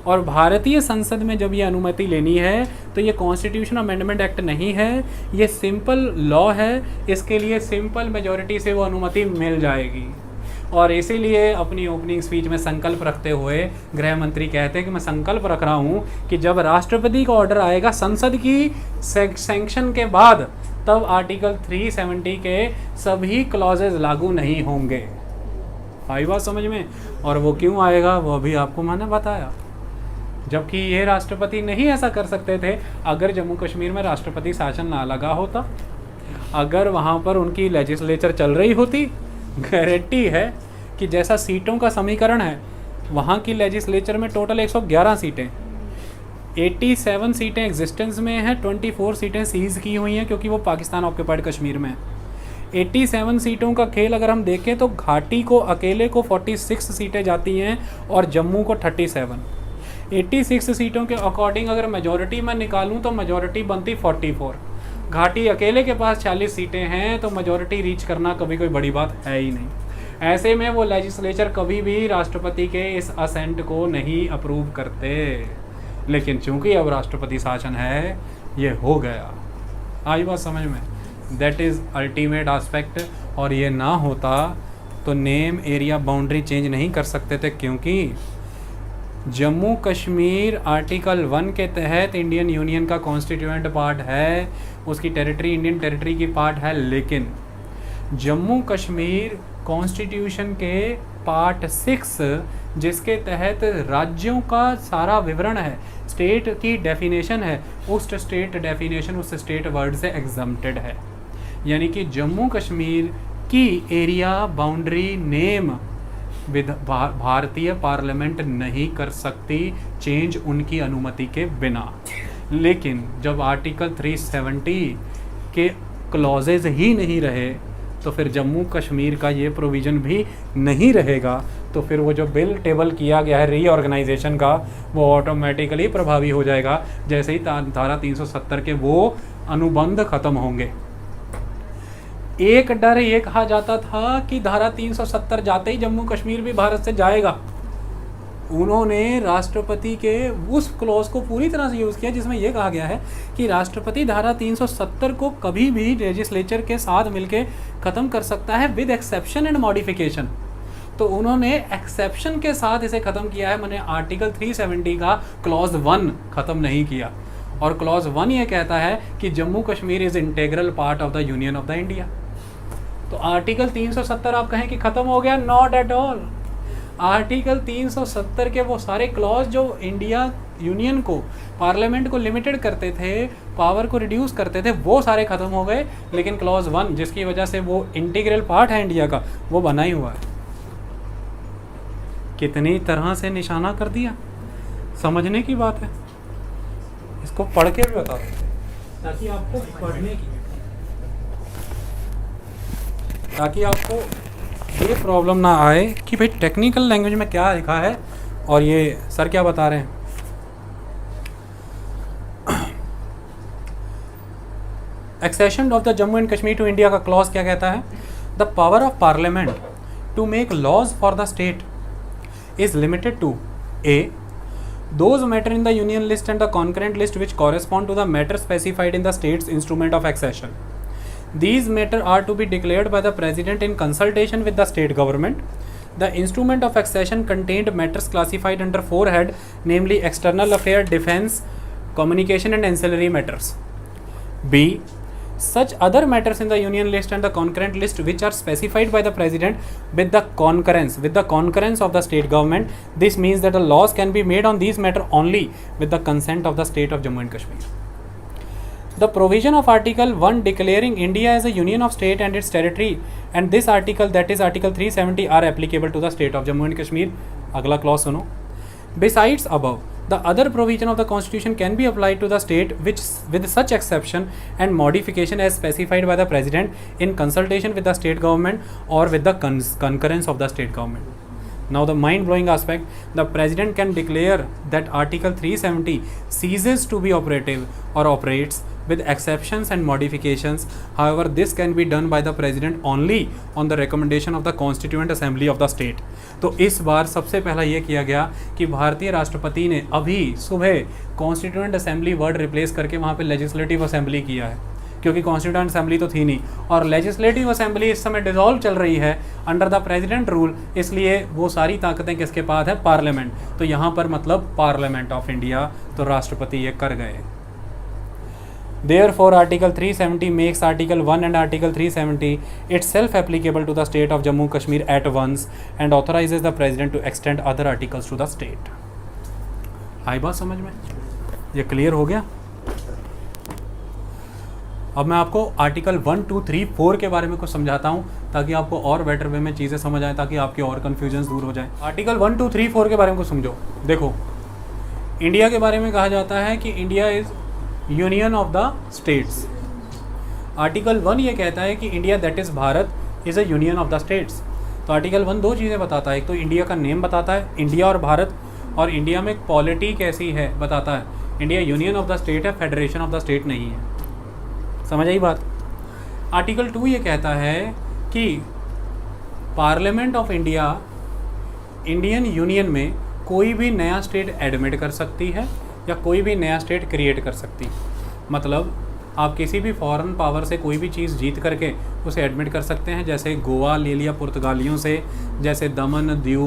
और भारतीय संसद में जब ये अनुमति लेनी है तो ये कॉन्स्टिट्यूशन अमेंडमेंट एक्ट नहीं है, ये सिंपल लॉ है। इसके लिए सिंपल मेजॉरिटी से वो अनुमति मिल जाएगी। और इसीलिए अपनी ओपनिंग स्पीच में संकल्प रखते हुए गृह मंत्री कहते हैं कि मैं संकल्प रख रहा हूँ कि जब राष्ट्रपति का ऑर्डर आएगा संसद की सैंक्शन के बाद, तब आर्टिकल 370 के सभी क्लॉजेज लागू नहीं होंगे। आई बात समझ में? और वो क्यों आएगा वो अभी आपको मैंने बताया। जबकि ये राष्ट्रपति नहीं ऐसा कर सकते थे अगर जम्मू कश्मीर में राष्ट्रपति शासन ना लगा होता, अगर वहाँ पर उनकी लेजिस्लेचर चल रही होती। गारंटी है कि जैसा सीटों का समीकरण है, वहाँ की लेजिस्लेचर में टोटल 111 सीटें, 87 सीटें एग्जिस्टेंस में हैं, 24 सीटें सीज़ की हुई हैं क्योंकि वो पाकिस्तान ऑक्यूपाइड कश्मीर में है। 87 सीटों का खेल अगर हम देखें तो घाटी को अकेले को 46 सीटें जाती हैं और जम्मू को 37। 86 सीटों के अकॉर्डिंग अगर मेजॉरिटी मैं निकालूं तो मेजॉरिटी बनती 44। घाटी अकेले के पास 40 सीटें हैं तो मेजॉरिटी रीच करना कभी कोई बड़ी बात है ही नहीं। ऐसे में वो लेजिस्लेचर कभी भी राष्ट्रपति के इस असेंट को नहीं अप्रूव करते। लेकिन चूंकि अब राष्ट्रपति शासन है, ये हो गया। आई बात समझ में? That is ultimate aspect. और ये ना होता तो नेम एरिया बाउंड्री चेंज नहीं कर सकते थे, क्योंकि जम्मू कश्मीर आर्टिकल 1 के तहत इंडियन यूनियन का कॉन्स्टिट्यूएंट पार्ट है, उसकी टेरिटरी इंडियन टेरिटरी की पार्ट है। लेकिन जम्मू कश्मीर कॉन्स्टिट्यूशन के पार्ट 6 जिसके तहत राज्यों का सारा विवरण है, स्टेट की डेफिनेशन है, उस स्टेट डेफिनेशन उस स्टेट वर्ड से एग्जम्प्टेड है। यानी कि जम्मू कश्मीर की एरिया बाउंड्री नेम भारतीय पार्लियामेंट नहीं कर सकती चेंज उनकी अनुमति के बिना। लेकिन जब आर्टिकल 370 के क्लॉजेज ही नहीं रहे तो फिर जम्मू कश्मीर का ये प्रोविज़न भी नहीं रहेगा। तो फिर वो जो बिल टेबल किया गया है रीऑर्गेनाइजेशन का, वो ऑटोमेटिकली प्रभावी हो जाएगा जैसे ही धारा 370 के वो अनुबंध खत्म होंगे। एक डर ये कहा जाता था कि धारा 370 जाते ही जम्मू कश्मीर भी भारत से जाएगा। उन्होंने राष्ट्रपति के उस क्लॉज को पूरी तरह से यूज़ किया जिसमें यह कहा गया है कि राष्ट्रपति धारा 370 को कभी भी लेजिस्लेचर के साथ मिलकर ख़त्म कर सकता है विद एक्सेप्शन एंड मॉडिफिकेशन। तो उन्होंने एक्सेप्शन के साथ इसे ख़त्म किया है, मैंने आर्टिकल 370 का क्लॉज 1 ख़त्म नहीं किया। और क्लॉज 1 ये कहता है कि Jammu Kashmir is integral part of the union of the India. तो आर्टिकल 370 आप कहें कि ख़त्म हो गया, नॉट एट ऑल। आर्टिकल 370 के वो सारे क्लॉज जो इंडिया यूनियन को, पार्लियामेंट को लिमिटेड करते थे, पावर को रिड्यूस करते थे, वो सारे ख़त्म हो गए। लेकिन क्लॉज 1 जिसकी वजह से वो इंटीग्रल पार्ट है इंडिया का, वो बना ही हुआ है। कितनी तरह से निशाना कर दिया, समझने की बात है। इसको पढ़ के भी बता ताकि आपको पढ़ने की, ताकि आपको ये प्रॉब्लम ना आए कि भाई टेक्निकल लैंग्वेज में क्या लिखा है और ये सर क्या बता रहे हैं। Accession of the Jammu and Kashmir to India का क्लॉज क्या कहता है? The power of parliament to make laws for the state is limited to A. Those matter in the union list and the concurrent list which correspond to the matter specified in the state's instrument of accession. These matter are to be declared by the president in consultation with the state government. The instrument of accession contained matters classified under 4 head, namely external affair, defense, communication and ancillary matters. B. Such other matters in the union list and the concurrent list which are specified by the president with the concurrence of the state government. This means that the laws can be made on these matters only with the consent of the state of Jammu and Kashmir. The provision of Article 1 declaring India as a union of state and its territory and this article, that is Article 370, are applicable to the state of Jammu and Kashmir. अगला clause सुनो. Besides above, The other provision of the constitution can be applied to the state which with such exception and modification as specified by the president in consultation with the state government or with the concurrence of the state government. Now the mind-blowing aspect, the president can declare that Article 370 ceases to be operative or operates with exceptions and modifications. However, this can be done by the president only on the recommendation of the Constituent Assembly of the state. तो इस बार सबसे पहला ये किया गया कि भारतीय राष्ट्रपति ने अभी सुबह कॉन्स्टिट्यूएंट असेंबली वर्ड रिप्लेस करके वहाँ पे लेजिस्लेटिव असेंबली किया है, क्योंकि कॉन्स्टिट्यूएंट असेंबली तो थी नहीं और लेजिस्लेटिव असेंबली इस समय डिसॉल्व चल रही है अंडर द प्रेसिडेंट रूल, इसलिए वो सारी ताकतें किसके पास है? पार्लियामेंट। तो यहाँ पर मतलब पार्लियामेंट ऑफ इंडिया, तो राष्ट्रपति ये कर गए। Therefore, Article 370 makes Article 1 and Article 370 itself applicable to the state of Jammu Kashmir at once and authorizes the president to extend other articles to the state. आई बात समझ में? ये क्लियर हो गया? अब मैं आपको आर्टिकल 1, 2, 3, 4 के बारे में कुछ समझाता हूँ ताकि आपको और बेटर वे में चीज़ें समझ आए, ताकि आपके और कन्फ्यूजन्स दूर हो जाए। आर्टिकल 1, 2, 3, 4 के बारे में कुछ समझो। देखो, इंडिया के बारे में कहा जाता है कि India is union of the states. Article 1 ये कहता है कि India that is Bharat is a union of the states. तो आर्टिकल 1 दो चीज़ें बताता है, एक तो इंडिया का नेम बताता है, इंडिया और भारत, और इंडिया में पॉलिटी कैसी है बताता है। India union of the state है, फेडरेशन ऑफ द स्टेट नहीं है। समझ आई बात? आर्टिकल 2 ये कहता है कि parliament of India Indian union में कोई भी नया स्टेट एडमिट कर सकती है या कोई भी नया स्टेट क्रिएट कर सकती है। मतलब आप किसी भी फॉरेन पावर से कोई भी चीज़ जीत करके उसे एडमिट कर सकते हैं, जैसे गोवा ले लिया पुर्तगालियों से, जैसे दमन, दीव,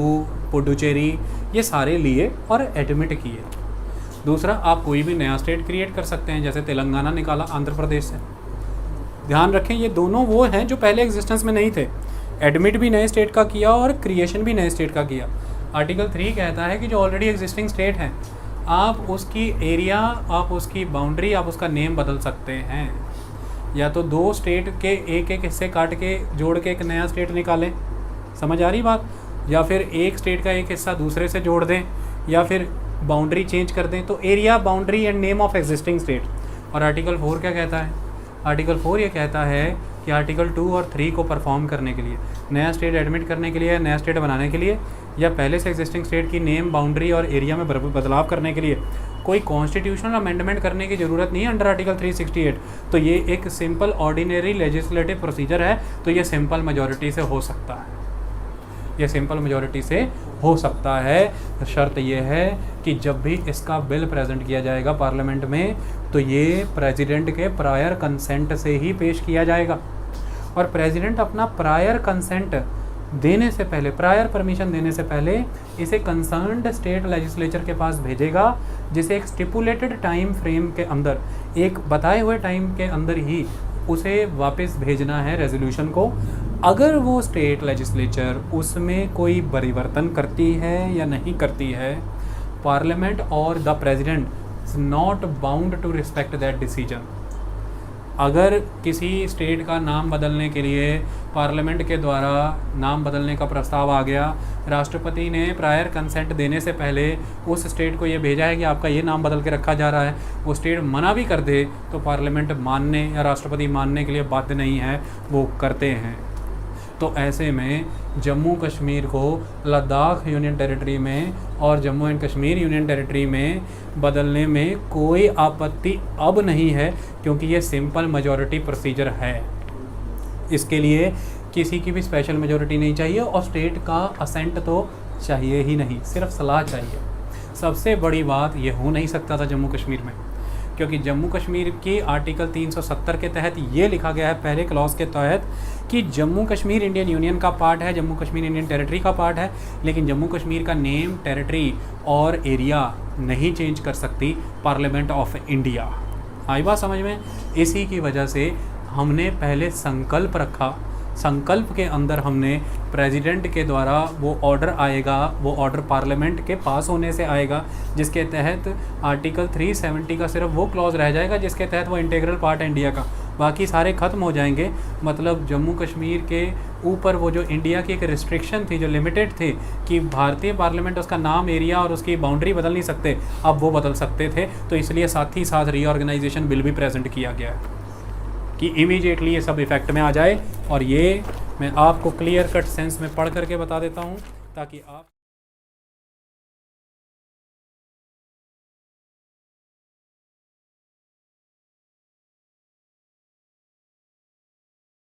पुडुचेरी, ये सारे लिए और एडमिट किए। दूसरा, आप कोई भी नया स्टेट क्रिएट कर सकते हैं, जैसे तेलंगाना निकाला आंध्र प्रदेश से। ध्यान रखें, ये दोनों वो हैं जो पहले एग्जिस्टेंस में नहीं थे। एडमिट भी नए स्टेट का किया और क्रिएशन भी नए स्टेट का किया। आर्टिकल 3 कहता है कि जो ऑलरेडी एग्जिस्टिंग स्टेट है, आप उसकी एरिया, आप उसकी बाउंड्री, आप उसका नेम बदल सकते हैं। या तो दो स्टेट के एक एक हिस्से काट के जोड़ के एक नया स्टेट निकालें, समझ आ रही बात? या फिर एक स्टेट का एक हिस्सा दूसरे से जोड़ दें, या फिर बाउंड्री चेंज कर दें। तो area, boundary and name of existing state. और आर्टिकल 4 क्या कहता है? आर्टिकल 4 ये कहता है कि आर्टिकल 2 और 3 को परफॉर्म करने के लिए, नया स्टेट एडमिट करने के लिए, नया स्टेट बनाने के लिए, या पहले से एग्जिस्टिंग स्टेट की नेम, बाउंड्री और एरिया में बदलाव करने के लिए कोई कॉन्स्टिट्यूशनल अमेंडमेंट करने की ज़रूरत नहीं है अंडर आर्टिकल 368। तो ये एक सिंपल ऑर्डिनरी लेजिस्लेटिव प्रोसीजर है, तो ये सिंपल मेजॉरिटी से हो सकता है। ये सिंपल मेजॉरिटी से हो सकता है। शर्त यह है कि जब भी इसका बिल प्रेजेंट किया जाएगा पार्लियामेंट में, तो ये प्रेसिडेंट के प्रायर कंसेंट से ही पेश किया जाएगा। और प्रेसिडेंट अपना प्रायर कंसेंट देने से पहले, प्रायर परमिशन देने से पहले, इसे कंसर्न्ड स्टेट लेजिस्लेचर के पास भेजेगा, जिसे एक स्टिपुलेटेड टाइम फ्रेम के अंदर, एक बताए हुए टाइम के अंदर ही उसे वापस भेजना है रेजोल्यूशन को। अगर वो स्टेट लेजिस्लेचर उसमें कोई परिवर्तन करती है या नहीं करती है, पार्लियामेंट और the president is not bound to respect that decision. अगर किसी स्टेट का नाम बदलने के लिए पार्लियामेंट के द्वारा नाम बदलने का प्रस्ताव आ गया, राष्ट्रपति ने प्रायर कंसेंट देने से पहले उस स्टेट को ये भेजा है कि आपका ये नाम बदल के रखा जा रहा है, वो स्टेट मना भी कर दे तो पार्लियामेंट मानने या राष्ट्रपति मानने के लिए बाध्य नहीं है, वो करते हैं। तो ऐसे में जम्मू कश्मीर को लद्दाख यूनियन टेरिटरी में और Jammu and Kashmir union territory में बदलने में कोई आपत्ति अब नहीं है, क्योंकि ये सिंपल मेजॉरिटी प्रोसीजर है। इसके लिए किसी की भी स्पेशल मेजॉरिटी नहीं चाहिए और स्टेट का असेंट तो चाहिए ही नहीं, सिर्फ सलाह चाहिए। सबसे बड़ी बात ये हो नहीं सकता था जम्मू कश्मीर में, क्योंकि जम्मू कश्मीर की आर्टिकल 370 के तहत ये लिखा गया है, पहले क्लॉज के तहत, कि जम्मू कश्मीर इंडियन यूनियन का पार्ट है, जम्मू कश्मीर इंडियन टेरिटरी का पार्ट है, लेकिन जम्मू कश्मीर का नेम, टेरिटरी और एरिया नहीं चेंज कर सकती पार्लियामेंट ऑफ इंडिया। आई बात समझ में? इसी की वजह से हमने पहले संकल्प रखा, संकल्प के अंदर हमने प्रेसिडेंट के द्वारा वो ऑर्डर आएगा, वो ऑर्डर पार्लियामेंट के पास होने से आएगा, जिसके तहत आर्टिकल 370 का सिर्फ वो क्लॉज रह जाएगा जिसके तहत वो इंटीग्रल पार्ट है इंडिया का, बाकी सारे ख़त्म हो जाएंगे। मतलब जम्मू कश्मीर के ऊपर वो जो इंडिया की एक रिस्ट्रिक्शन थी, जो लिमिटेड थी कि भारतीय पार्लियामेंट उसका नाम, एरिया और उसकी बाउंड्री बदल नहीं सकते, अब वो बदल सकते थे। तो इसलिए साथ ही साथ रीऑर्गेनाइजेशन बिल भी प्रेजेंट किया गया है कि इमीडिएटली ये सब इफ़ेक्ट में आ जाए। और ये मैं आपको क्लियर कट सेंस में पढ़ करके बता देता हूँ ताकि आप